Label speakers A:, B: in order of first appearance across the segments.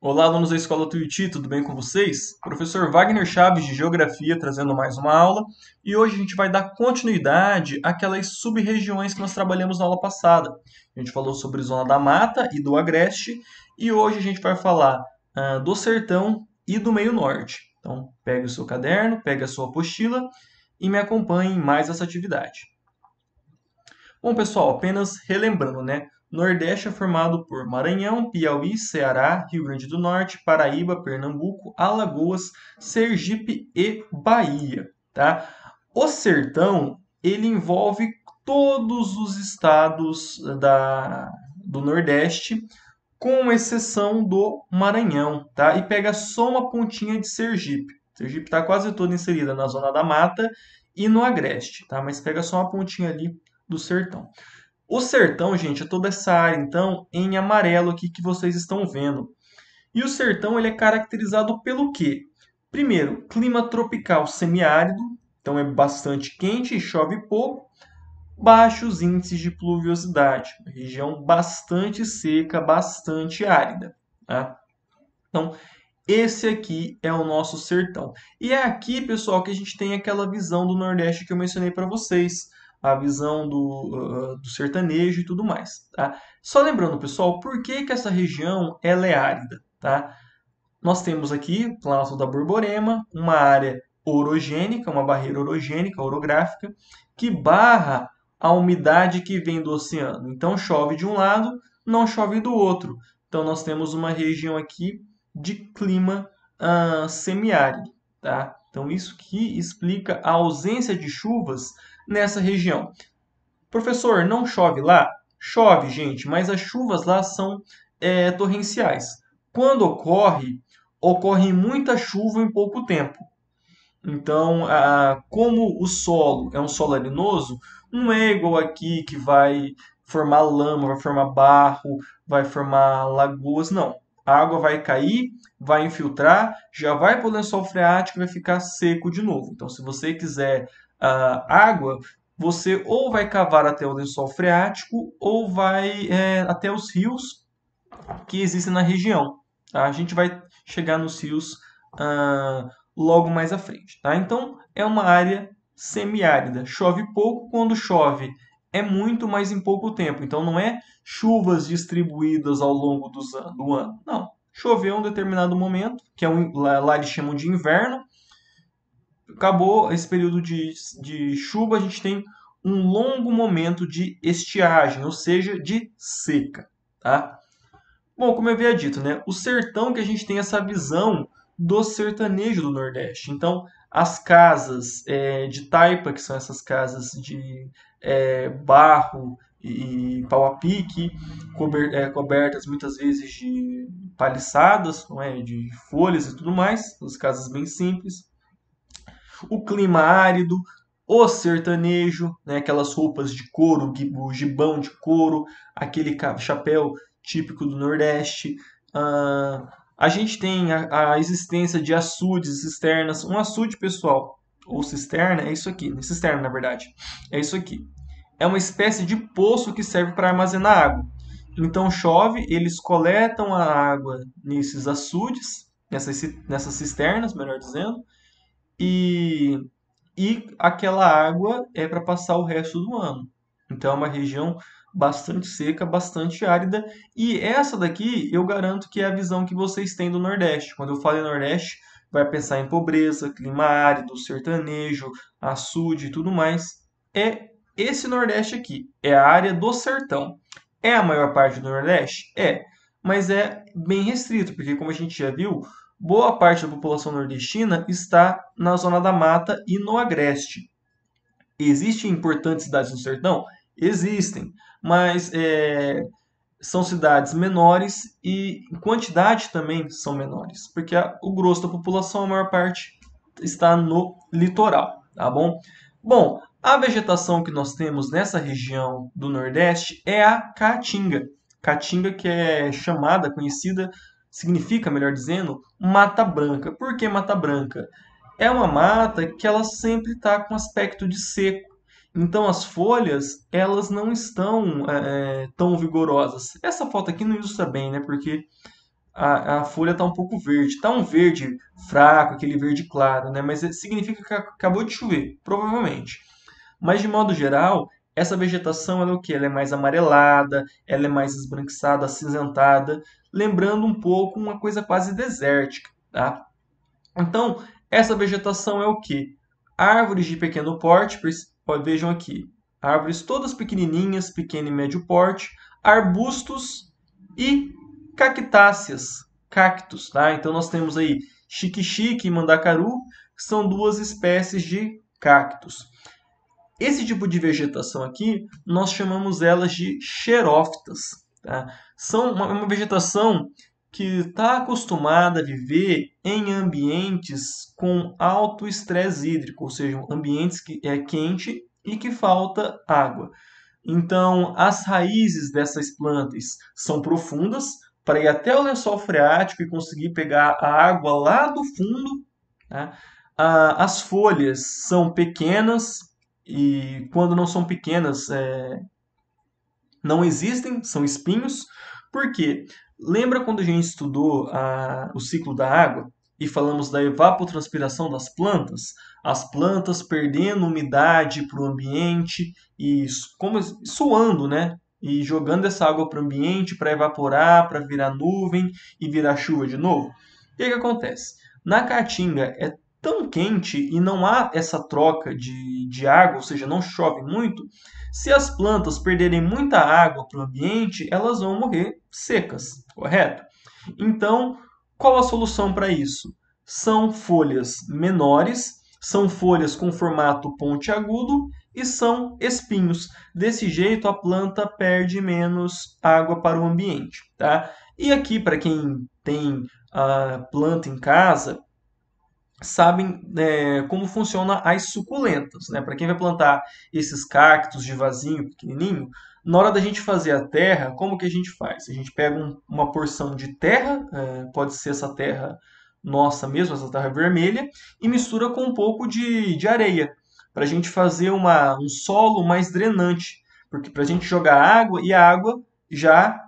A: Olá, alunos da Escola Tuiuti, tudo bem com vocês? Professor Wagner Chaves, de Geografia, trazendo mais uma aula. E hoje a gente vai dar continuidade àquelas sub-regiões que nós trabalhamos na aula passada. A gente falou sobre Zona da Mata e do Agreste, e hoje a gente vai falar do Sertão e do Meio Norte. Então, pegue o seu caderno, pegue a sua apostila e me acompanhe em mais essa atividade. Bom, pessoal, apenas relembrando, né? Nordeste é formado por Maranhão, Piauí, Ceará, Rio Grande do Norte, Paraíba, Pernambuco, Alagoas, Sergipe e Bahia, tá? O Sertão, ele envolve todos os estados do Nordeste, com exceção do Maranhão, tá? E pega só uma pontinha de Sergipe. Sergipe está quase toda inserida na Zona da Mata e no Agreste, tá? Mas pega só uma pontinha ali do Sertão. O Sertão, gente, é toda essa área, então, em amarelo aqui que vocês estão vendo. E o Sertão, ele é caracterizado pelo quê? Primeiro, clima tropical semiárido, então é bastante quente e chove pouco. Baixos índices de pluviosidade, região bastante seca, bastante árida, tá? Então, esse aqui é o nosso sertão. E é aqui, pessoal, que a gente tem aquela visão do Nordeste que eu mencionei para vocês. A visão do sertanejo e tudo mais, tá? Só lembrando, pessoal, por que que essa região ela é árida, tá? Nós temos aqui, Planalto da Borborema, uma área orogênica, uma barreira orogênica, orográfica, que barra a umidade que vem do oceano. Então chove de um lado, não chove do outro. Então nós temos uma região aqui de clima semiárido, tá? Então isso que explica a ausência de chuvas nessa região. Professor, não chove lá? Chove, gente, mas as chuvas lá são torrenciais. Quando ocorre muita chuva em pouco tempo. Então, como o solo é um solo arenoso, não é igual aqui que vai formar lama, vai formar barro, vai formar lagoas, não. A água vai cair, vai infiltrar, já vai para o lençol freático e vai ficar seco de novo. Então, se você quiser água, você ou vai cavar até o lençol freático ou vai até os rios que existem na região. Tá? A gente vai chegar nos rios logo mais à frente. Tá? Então, é uma área semiárida. Chove pouco, quando chove é muito, mas em pouco tempo. Então, não é chuvas distribuídas ao longo do ano. Não. Choveu em um determinado momento, que é lá eles chamam de inverno. Acabou esse período de chuva, a gente tem um longo momento de estiagem, ou seja, de seca. Tá? Bom, como eu havia dito, né? O sertão que a gente tem essa visão do sertanejo do Nordeste. Então, as casas de taipa, que são essas casas de barro e pau a pique, cobertas muitas vezes de paliçadas, não é? De folhas e tudo mais, as casas bem simples. O clima árido, o sertanejo, né? Aquelas roupas de couro, o gibão de couro, aquele chapéu típico do Nordeste. A gente tem a existência de açudes, cisternas. Um açude, pessoal, ou cisterna, é isso aqui. Cisterna, na verdade. É isso aqui. É uma espécie de poço que serve para armazenar água. Então chove, eles coletam a água nesses açudes, nessas cisternas, melhor dizendo, e, e aquela água é para passar o resto do ano. Então é uma região bastante seca, bastante árida. E essa daqui eu garanto que é a visão que vocês têm do Nordeste. Quando eu falo em Nordeste, vai pensar em pobreza, clima árido, sertanejo, açude e tudo mais. É esse Nordeste aqui. É a área do sertão. É a maior parte do Nordeste? É. Mas é bem restrito, porque como a gente já viu, boa parte da população nordestina está na zona da mata e no agreste. Existem importantes cidades no sertão? Existem, mas são cidades menores e em quantidade também são menores, porque o grosso da população, a maior parte, está no litoral, tá bom? Bom, a vegetação que nós temos nessa região do Nordeste é a caatinga. Caatinga que é chamada, conhecida, significa, melhor dizendo, mata branca. Por que mata branca? É uma mata que ela sempre está com aspecto de seco. Então as folhas elas não estão tão vigorosas. Essa foto aqui não ilustra bem, né? Porque a folha está um pouco verde. Está um verde fraco, aquele verde claro, né? Mas significa que acabou de chover, provavelmente. Mas de modo geral, essa vegetação ela é o quê? Ela é mais amarelada, ela é mais esbranquiçada, acinzentada, lembrando um pouco uma coisa quase desértica, tá? Então, essa vegetação é o quê? Árvores de pequeno porte, vejam aqui, árvores todas pequenininhas, pequeno e médio porte, arbustos e cactáceas, cactos, tá? Então nós temos aí xique-xique e mandacaru, que são duas espécies de cactos. Esse tipo de vegetação aqui, nós chamamos elas de xerófitas, tá? São uma vegetação que está acostumada a viver em ambientes com alto estresse hídrico, ou seja, ambientes que é quente e que falta água. Então, as raízes dessas plantas são profundas para ir até o lençol freático e conseguir pegar a água lá do fundo, tá? As folhas são pequenas e quando não são pequenas, não existem, são espinhos. Por quê? Lembra quando a gente estudou o ciclo da água e falamos da evapotranspiração das plantas? As plantas perdendo umidade para o ambiente e como suando, né? E jogando essa água para o ambiente para evaporar, para virar nuvem e virar chuva de novo. O que acontece? Na caatinga é tão quente e não há essa troca de água, ou seja, não chove muito. Se as plantas perderem muita água para o ambiente, elas vão morrer secas, correto? Então, qual a solução para isso? São folhas menores, são folhas com formato pontiagudo e são espinhos. Desse jeito, a planta perde menos água para o ambiente, tá? E aqui, para quem tem a planta em casa, sabem como funciona as suculentas, né? Para quem vai plantar esses cactos de vasinho pequenininho, na hora da gente fazer a terra, como que a gente faz? A gente pega uma porção de terra, pode ser essa terra nossa mesmo, essa terra vermelha, e mistura com um pouco de areia, para a gente fazer um solo mais drenante, porque para a gente jogar água e a água já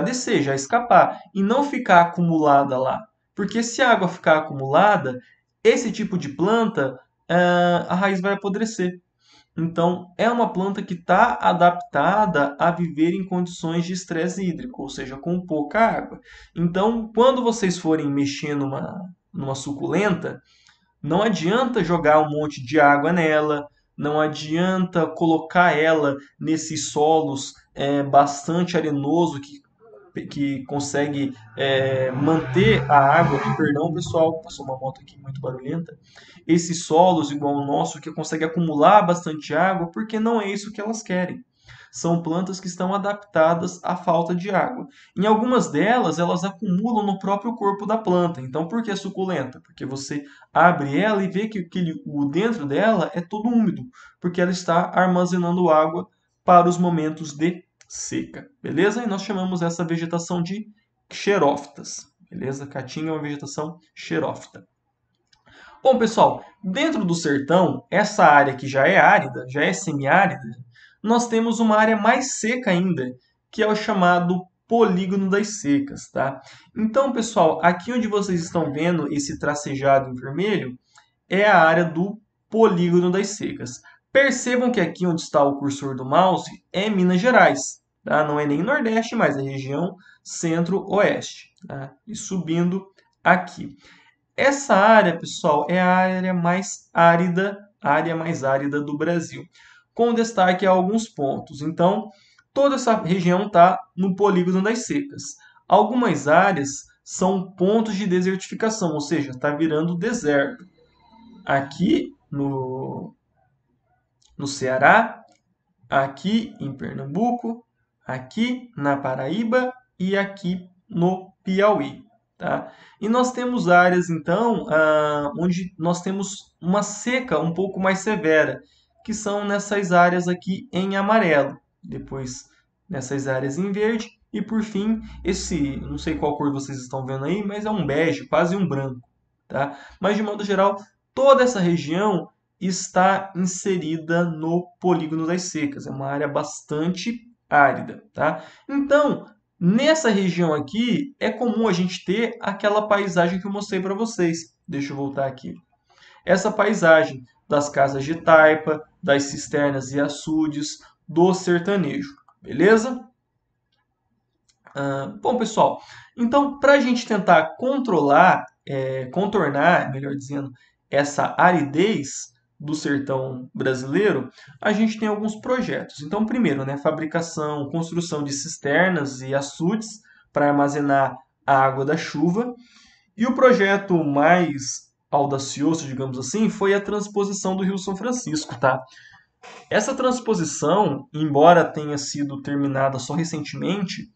A: descer, já escapar, e não ficar acumulada lá. Porque se a água ficar acumulada, esse tipo de planta, a raiz vai apodrecer. Então, é uma planta que está adaptada a viver em condições de estresse hídrico, ou seja, com pouca água. Então, quando vocês forem mexer numa suculenta, não adianta jogar um monte de água nela, não adianta colocar ela nesses solos bastante arenoso que consegue manter a água. Perdão, pessoal, passou uma moto aqui muito barulhenta. Esses solos, igual o nosso, que consegue acumular bastante água, porque não é isso que elas querem. São plantas que estão adaptadas à falta de água. Em algumas delas, elas acumulam no próprio corpo da planta. Então, por que suculenta? Porque você abre ela e vê que o dentro dela é todo úmido, porque ela está armazenando água para os momentos de seca, beleza? E nós chamamos essa vegetação de xerófitas, beleza? Caatinga é uma vegetação xerófita. Bom, pessoal, dentro do sertão, essa área que já é árida, já é semiárida, nós temos uma área mais seca ainda, que é o chamado polígono das secas, tá? Então, pessoal, aqui onde vocês estão vendo esse tracejado em vermelho, é a área do polígono das secas. Percebam que aqui onde está o cursor do mouse é Minas Gerais, tá? Não é nem Nordeste, mas é região Centro-Oeste, tá? E subindo aqui. Essa área, pessoal, é a área mais árida do Brasil, com destaque a alguns pontos. Então, toda essa região está no polígono das secas. Algumas áreas são pontos de desertificação, ou seja, está virando deserto. Aqui no Ceará, aqui em Pernambuco, aqui na Paraíba e aqui no Piauí. Tá? E nós temos áreas, então, onde nós temos uma seca um pouco mais severa, que são nessas áreas aqui em amarelo, depois nessas áreas em verde, e por fim, não sei qual cor vocês estão vendo aí, mas é um bege, quase um branco. Tá? Mas, de modo geral, toda essa região está inserida no polígono das secas, é uma área bastante árida. Tá? Então, Nessa região aqui, é comum a gente ter aquela paisagem que eu mostrei para vocês. Deixa eu voltar aqui. Essa paisagem das casas de taipa, das cisternas e açudes, do sertanejo. Beleza? Bom, pessoal, então para a gente tentar contornar, melhor dizendo, essa aridez do sertão brasileiro, a gente tem alguns projetos. Então, primeiro, né, fabricação, construção de cisternas e açudes para armazenar a água da chuva. E o projeto mais audacioso, digamos assim, foi a transposição do Rio São Francisco, tá? Essa transposição, embora tenha sido terminada só recentemente,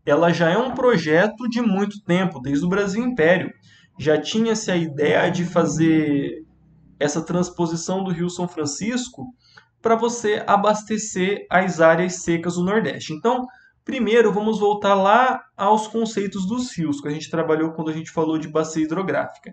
A: ela já é um projeto de muito tempo, desde o Brasil Império. Já tinha-se a ideia de fazer essa transposição do Rio São Francisco para você abastecer as áreas secas do Nordeste. Então, primeiro vamos voltar lá aos conceitos dos rios, que a gente trabalhou quando a gente falou de bacia hidrográfica.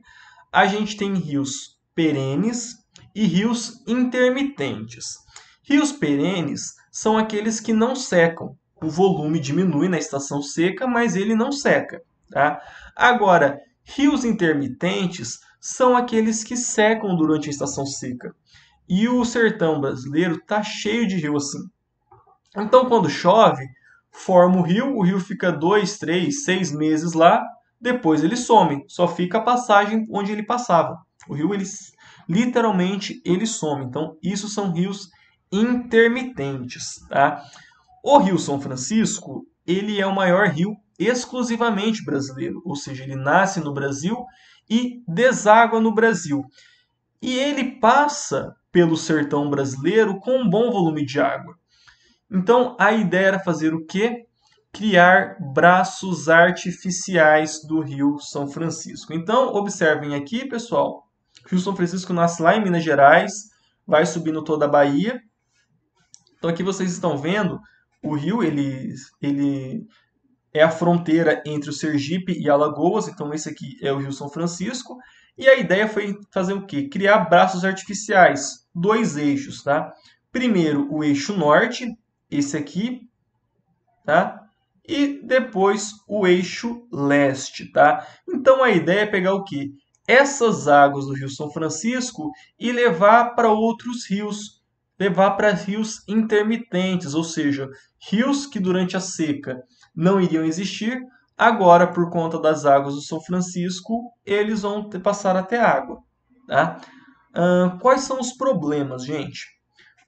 A: A gente tem rios perenes e rios intermitentes. Rios perenes são aqueles que não secam. O volume diminui na estação seca, mas ele não seca. Tá? Agora, rios intermitentes são aqueles que secam durante a estação seca. E o sertão brasileiro está cheio de rio assim. Então, quando chove, forma o rio fica 2, 3, 6 meses lá, depois ele some, só fica a passagem onde ele passava. O rio, literalmente, ele some. Então, isso são rios intermitentes. Tá? O Rio São Francisco, ele é o maior rio exclusivamente brasileiro, ou seja, ele nasce no Brasil e deságua no Brasil. E ele passa pelo sertão brasileiro com um bom volume de água. Então, a ideia era fazer o quê? Criar braços artificiais do Rio São Francisco. Então, observem aqui, pessoal, o Rio São Francisco nasce lá em Minas Gerais, vai subindo toda a Bahia. Então, aqui vocês estão vendo, o rio ele é a fronteira entre o Sergipe e Alagoas, então esse aqui é o Rio São Francisco. E a ideia foi fazer o quê? Criar braços artificiais, 2 eixos, tá? Primeiro o eixo norte, esse aqui, tá? E depois o eixo leste, tá? Então a ideia é pegar o quê? Essas águas do Rio São Francisco e levar para outros rios, levar para rios intermitentes, ou seja, rios que durante a seca não iriam existir, agora por conta das águas do São Francisco, eles vão passar a ter água, tá? Quais são os problemas, gente?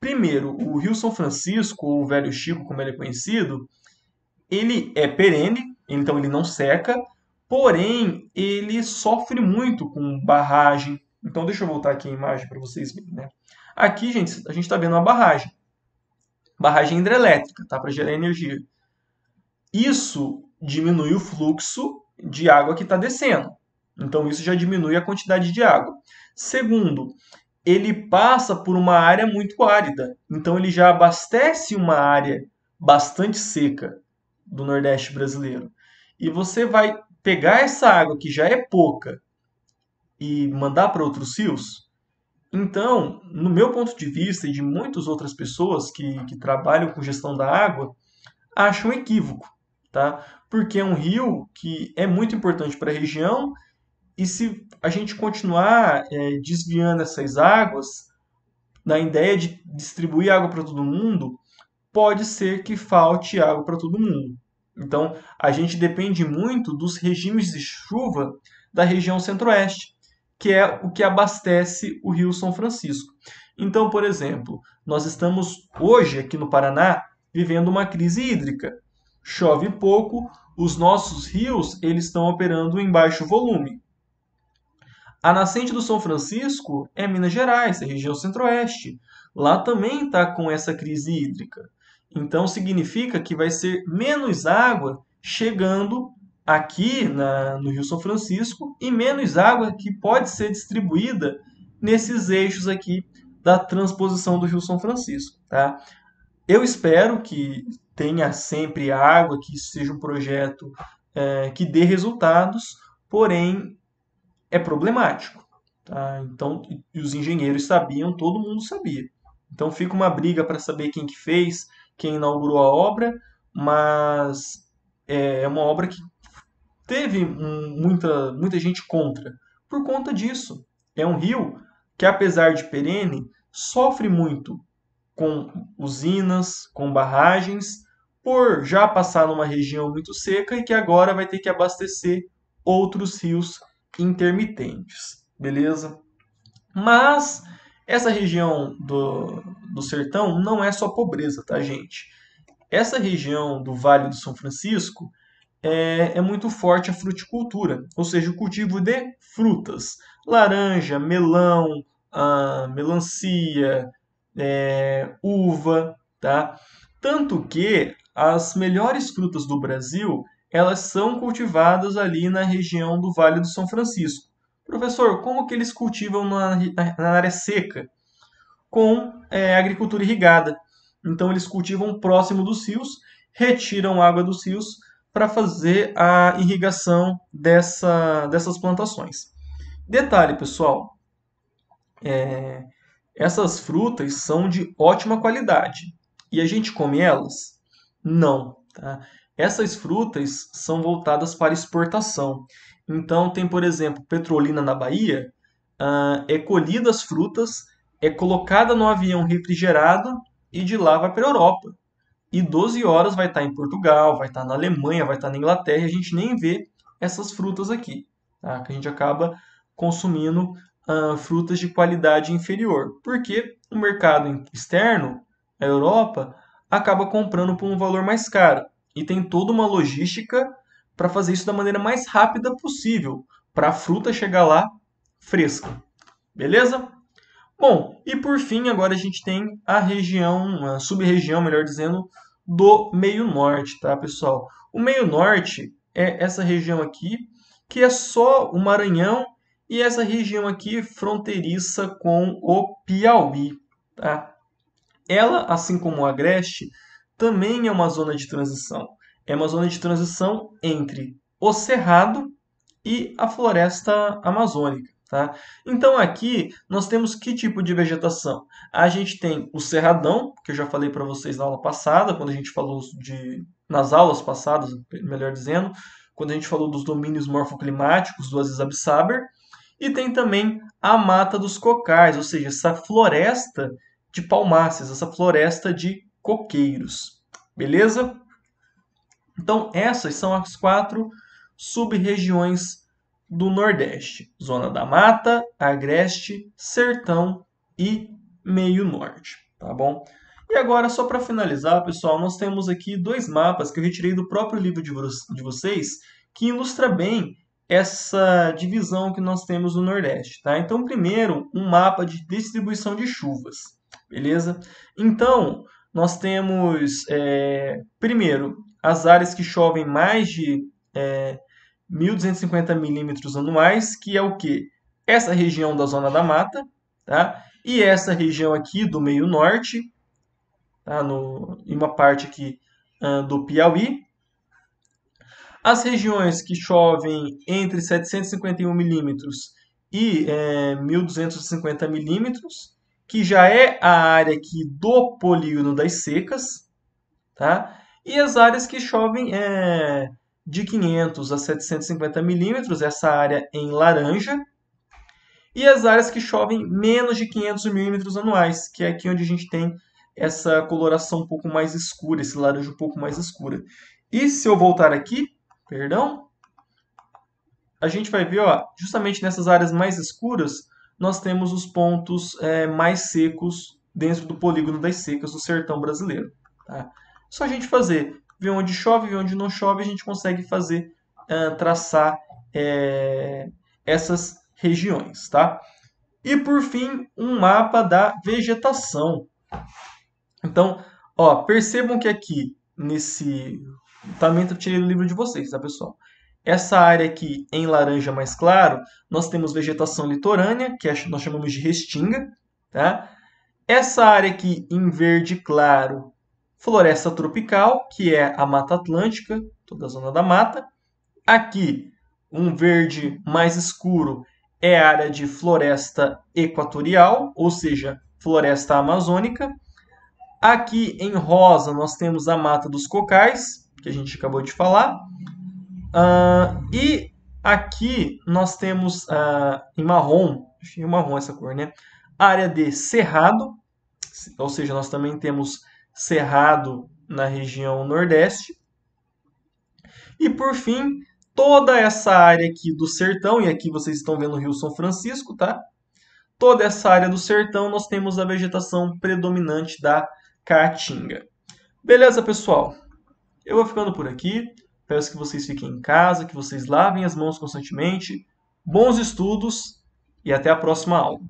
A: Primeiro, o Rio São Francisco, ou o Velho Chico, como ele é conhecido, ele é perene, então ele não seca, porém ele sofre muito com barragem. Então deixa eu voltar aqui a imagem para vocês verem, né? Aqui, gente, a gente está vendo uma barragem hidrelétrica, tá? Para gerar energia. Isso diminui o fluxo de água que está descendo. Então isso já diminui a quantidade de água. Segundo, ele passa por uma área muito árida. Então ele já abastece uma área bastante seca do Nordeste brasileiro. E você vai pegar essa água que já é pouca e mandar para outros rios. Então, no meu ponto de vista e de muitas outras pessoas que trabalham com gestão da água, acham equívoco, tá? Porque é um rio que é muito importante para a região e se a gente continuar desviando essas águas, na ideia de distribuir água para todo mundo, pode ser que falte água para todo mundo. Então, a gente depende muito dos regimes de chuva da região centro-oeste, que é o que abastece o Rio São Francisco. Então, por exemplo, nós estamos hoje aqui no Paraná vivendo uma crise hídrica. Chove pouco, os nossos rios eles estão operando em baixo volume. A nascente do São Francisco é Minas Gerais, é a região centro-oeste. Lá também está com essa crise hídrica. Então significa que vai ser menos água chegando aqui no Rio São Francisco e menos água que pode ser distribuída nesses eixos aqui da transposição do Rio São Francisco. Tá? Eu espero que tenha sempre água, que isso seja um projeto que dê resultados, porém é problemático. Tá? Então, e os engenheiros sabiam, todo mundo sabia. Então fica uma briga para saber quem que fez, quem inaugurou a obra, mas é uma obra que teve muita gente contra. Por conta disso, é um rio que, apesar de perene, sofre muito com usinas, com barragens, por já passar numa região muito seca e que agora vai ter que abastecer outros rios intermitentes, beleza? Mas essa região do sertão não é só pobreza, tá, gente? Essa região do Vale do São Francisco é muito forte a fruticultura, ou seja, o cultivo de frutas, laranja, melão, melancia, uva, tá? Tanto que as melhores frutas do Brasil, elas são cultivadas ali na região do Vale do São Francisco. Professor, como que eles cultivam na área seca? Com agricultura irrigada. Então eles cultivam próximo dos rios, retiram água dos rios para fazer a irrigação dessas plantações. Detalhe, pessoal, essas frutas são de ótima qualidade. E a gente come elas? Não, tá? Essas frutas são voltadas para exportação. Então tem, por exemplo, Petrolina na Bahia, é colhida as frutas, é colocada no avião refrigerado e de lá vai para a Europa. E 12 horas vai estar em Portugal, vai estar na Alemanha, vai estar na Inglaterra, e a gente nem vê essas frutas aqui, tá? Que a gente acaba consumindo frutas de qualidade inferior, porque o mercado externo, a Europa, acaba comprando por um valor mais caro e tem toda uma logística para fazer isso da maneira mais rápida possível, para a fruta chegar lá fresca. Beleza? Bom, e por fim, agora a gente tem a região, a sub-região, melhor dizendo, do meio norte, tá, pessoal? O meio norte é essa região aqui, que é só o Maranhão e essa região aqui fronteiriça com o Piauí, tá? Ela, assim como o Agreste, também é uma zona de transição. É uma zona de transição entre o Cerrado e a floresta amazônica. Tá? Então aqui nós temos que tipo de vegetação? A gente tem o cerradão, que eu já falei para vocês na aula passada, quando a gente falou nas aulas passadas, melhor dizendo, quando a gente falou dos domínios morfoclimáticos do Aziz Absaber, e tem também a mata dos cocais, ou seja, essa floresta de palmáceas, essa floresta de coqueiros. Beleza? Então essas são as 4 sub-regiões do Nordeste: Zona da Mata, Agreste, Sertão e Meio Norte, tá bom? E agora, só para finalizar, pessoal, nós temos aqui 2 mapas que eu retirei do próprio livro de vocês, que ilustra bem essa divisão que nós temos no Nordeste, tá? Então, primeiro, um mapa de distribuição de chuvas, beleza? Então, nós temos, primeiro, as áreas que chovem mais de 1.250 milímetros anuais, que é o quê? Essa região da Zona da Mata, tá? E essa região aqui do meio norte, tá? Em uma parte aqui do Piauí. As regiões que chovem entre 751 milímetros e 1.250 milímetros, que já é a área aqui do polígono das secas, tá? E as áreas que chovem de 500 a 750 milímetros, essa área em laranja, e as áreas que chovem menos de 500 milímetros anuais, que é aqui onde a gente tem essa coloração um pouco mais escura, esse laranja um pouco mais escura. E se eu voltar aqui, perdão, a gente vai ver, ó, justamente nessas áreas mais escuras, nós temos os pontos mais secos dentro do polígono das secas do sertão brasileiro. Tá? Só a gente ver onde chove, ver onde não chove, a gente consegue traçar essas regiões, tá? E por fim, um mapa da vegetação. Então, ó, percebam que aqui também eu tirei do livro de vocês, tá, pessoal? Essa área aqui em laranja mais claro, nós temos vegetação litorânea, que nós chamamos de restinga, tá? Essa área aqui em verde claro, floresta tropical, que é a Mata Atlântica, toda a zona da mata. Aqui, um verde mais escuro é a área de floresta equatorial, ou seja, floresta amazônica. Aqui em rosa nós temos a Mata dos Cocais, que a gente acabou de falar. E aqui nós temos em marrom, achei marrom essa cor, né? Área de cerrado, ou seja, nós também temos cerrado na região nordeste. E por fim, toda essa área aqui do sertão, e aqui vocês estão vendo o Rio São Francisco, tá? Toda essa área do sertão nós temos a vegetação predominante da caatinga. Beleza, pessoal? Eu vou ficando por aqui. Peço que vocês fiquem em casa, que vocês lavem as mãos constantemente. Bons estudos e até a próxima aula.